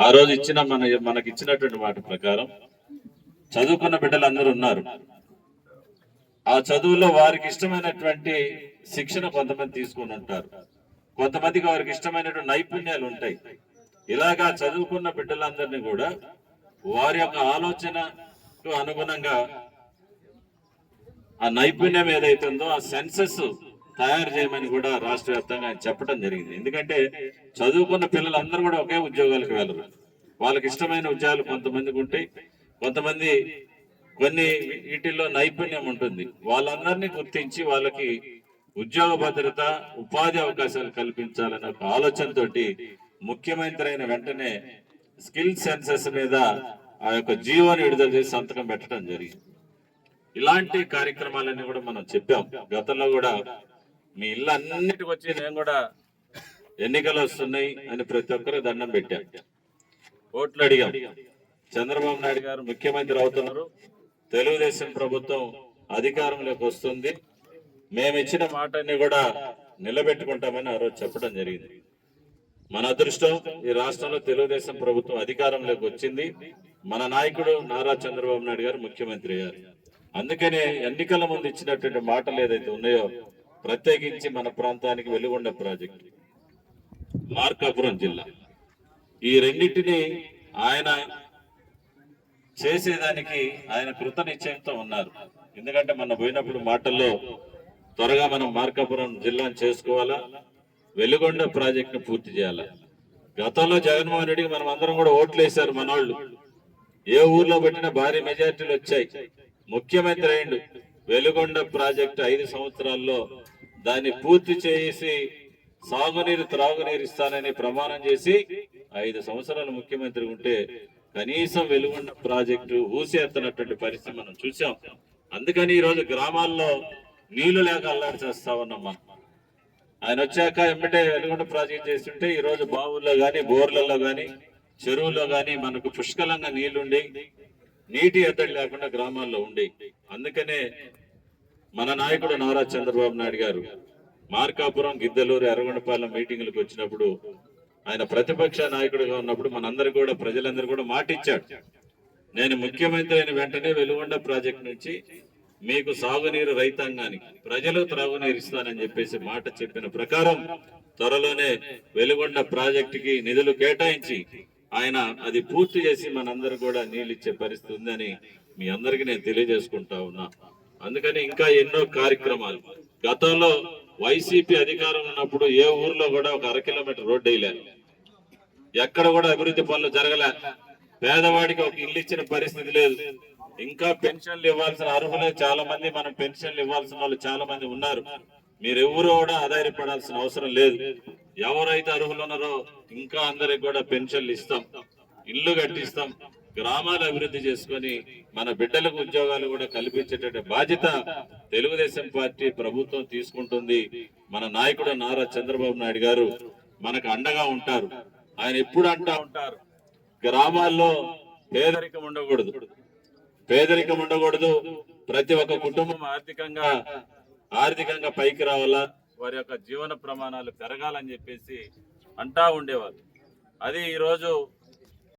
ఆ రోజు ఇచ్చిన మనకి ఇచ్చినటువంటి మాట ప్రకారం చదువుకున్న బిడ్డలందరూ ఉన్నారు. ఆ చదువులో వారికి ఇష్టమైనటువంటి శిక్షణ కొంతమంది తీసుకుని ఉంటారు, కొంతమందికి వారికి ఇష్టమైనటువంటి నైపుణ్యాలు ఉంటాయి. ఇలాగా చదువుకున్న బిడ్డలందరినీ కూడా వారి యొక్క ఆలోచనకు అనుగుణంగా ఆ నైపుణ్యం ఏదైతే ఉందో ఆ సెన్సెస్ తయారు చేయమని కూడా రాష్ట్ర వ్యాప్తంగా ఆయన చెప్పడం జరిగింది. ఎందుకంటే చదువుకున్న పిల్లలందరూ కూడా ఒకే ఉద్యోగాలకు వెళ్ళరు. వాళ్ళకి ఇష్టమైన ఉద్యోగాలు కొంతమందికి ఉంటాయి, కొంతమంది కొన్ని వీటిల్లో నైపుణ్యం ఉంటుంది. వాళ్ళందరినీ గుర్తించి వాళ్ళకి ఉద్యోగ భద్రత, ఉపాధి అవకాశాలు కల్పించాలనే ఒక ఆలోచనతోటి ముఖ్యమంత్రి అయిన వెంటనే స్కిల్ సెన్సెస్ మీద ఆ యొక్క జీవోని విడుదల చేసి సంతకం పెట్టడం జరిగింది. ఇలాంటి కార్యక్రమాలన్నీ కూడా మనం చెప్పాం. గతంలో కూడా మీ ఇల్లు అన్నిటికి వచ్చి నేను కూడా ఎన్నికలు వస్తున్నాయి అని ప్రతి ఒక్కరు దండం పెట్టాం, ఓట్లు అడిగాం. చంద్రబాబు నాయుడు గారు ముఖ్యమంత్రి అవుతున్నారు, తెలుగుదేశం ప్రభుత్వం అధికారంలోకి వస్తుంది, మేము ఇచ్చిన మాటని కూడా నిలబెట్టుకుంటామని ఆ రోజు చెప్పడం జరిగింది. మన అదృష్టం ఈ రాష్ట్రంలో తెలుగుదేశం ప్రభుత్వం అధికారంలోకి వచ్చింది. మన నాయకుడు నారా చంద్రబాబు నాయుడు గారు ముఖ్యమంత్రి అయ్యారు. అందుకనే ఎన్నికల ముందు ఇచ్చినటువంటి మాటలు ఏదైతే ఉన్నాయో, ప్రత్యేకించి మన ప్రాంతానికి వెలుగొండ ప్రాజెక్టు, మార్కాపురం జిల్లా, ఈ రెండింటిని ఆయన చేసేదానికి ఆయన కృత నిశ్చయంతో ఉన్నారు. ఎందుకంటే మన పోయినప్పుడు మాటల్లో త్వరగా మనం మార్కాపురం జిల్లాను చేసుకోవాలా, వెలుగొండ ప్రాజెక్టును పూర్తి చేయాలా. గతంలో జగన్మోహన్ రెడ్డికి మనం అందరం కూడా ఓట్లు వేశారు. మనోళ్ళు ఏ ఊర్లో పెట్టినా భారీ మెజార్టీలు వచ్చాయి, ముఖ్యమంత్రి అయిండు. వెలుగొండ ప్రాజెక్టు 5 సంవత్సరాల్లో దాన్ని పూర్తి చేసి సాగునీరు, త్రాగునీరు ఇస్తానని ప్రమాణం చేసి 5 సంవత్సరాలు ముఖ్యమంత్రి ఉంటే కనీసం వెలుగొండ ప్రాజెక్టు ఊసేస్తున్నటువంటి పరిస్థితి మనం చూసాం. అందుకని ఈ రోజు గ్రామాల్లో నీళ్లు లేక అల్లాడి చేస్తా ఉన్నాం. ఆయన వచ్చాక ఎమ్మటే వెలుగొండ ప్రాజెక్ట్ చేస్తుంటే ఈ రోజు బావుల్లో గాని, బోర్లలో గాని, చెరువుల్లో గాని మనకు పుష్కలంగా నీళ్లుండి నీటి ఎద్దడి లేకుండా గ్రామాల్లో ఉండి. అందుకనే మన నాయకుడు నారా చంద్రబాబు నాయుడు గారు మార్కాపురం, గిద్దలూరు, ఎర్రగొండపాలెం మీటింగులకు వచ్చినప్పుడు, ఆయన ప్రతిపక్ష నాయకుడిగా ఉన్నప్పుడు మనందరూ కూడా, ప్రజలందరూ కూడా మాట ఇచ్చాడు, నేను ముఖ్యమంత్రి అయిన వెంటనే వెలుగొండ ప్రాజెక్టు నుంచి మీకు సాగునీరు, రైతాంగానికి ప్రజలు త్రాగునీరు ఇస్తానని చెప్పేసి మాట చెప్పిన ప్రకారం త్వరలోనే వెలుగొండ ప్రాజెక్టుకి నిధులు కేటాయించి ఆయన అది పూర్తి చేసి మనందరూ కూడా నీళ్ళు ఇచ్చే పరిస్థితి ఉందని మీ అందరికీ నేను తెలియజేసుకుంటా ఉన్నా. అందుకని ఇంకా ఎన్నో కార్యక్రమాలు, గతంలో వైసీపీ అధికారం ఉన్నప్పుడు ఏ ఊర్లో కూడా ఒక 1/2 కిలోమీటర్ రోడ్డు వేయలే, ఎక్కడ కూడా అభివృద్ధి పనులు జరగలే, పేదవాడికి ఒక ఇల్లు ఇచ్చిన పరిస్థితి లేదు. ఇంకా పెన్షన్లు ఇవ్వాల్సిన అర్హులే చాలా మంది, మనం పెన్షన్లు ఇవ్వాల్సిన వాళ్ళు చాలా మంది ఉన్నారు. మీరెవరూ కూడా ఆధారపడాల్సిన అవసరం లేదు. ఎవరైతే అర్హులు ఉన్నారో ఇంకా అందరికి కూడా పెన్షన్లు ఇస్తాం, ఇల్లు కట్టిస్తాం, గ్రామాలు అభివృద్ధి చేసుకొని మన బిడ్డలకు ఉద్యోగాలు కూడా కల్పించేటటువంటి బాధ్యత తెలుగుదేశం పార్టీ ప్రభుత్వం తీసుకుంటుంది. మన నాయకుడు నారా చంద్రబాబు నాయుడు గారు మనకు అండగా ఉంటారు. ఆయన ఎప్పుడు అంటా ఉంటారు, గ్రామాల్లో పేదరికం ఉండకూడదు, పేదరికం ఉండకూడదు, ప్రతి ఒక్క కుటుంబం ఆర్థికంగా పైకి రావాలా, వారి యొక్క జీవన ప్రమాణాలు పెరగాలని చెప్పేసి అంటా ఉండేవారు. అది ఈరోజు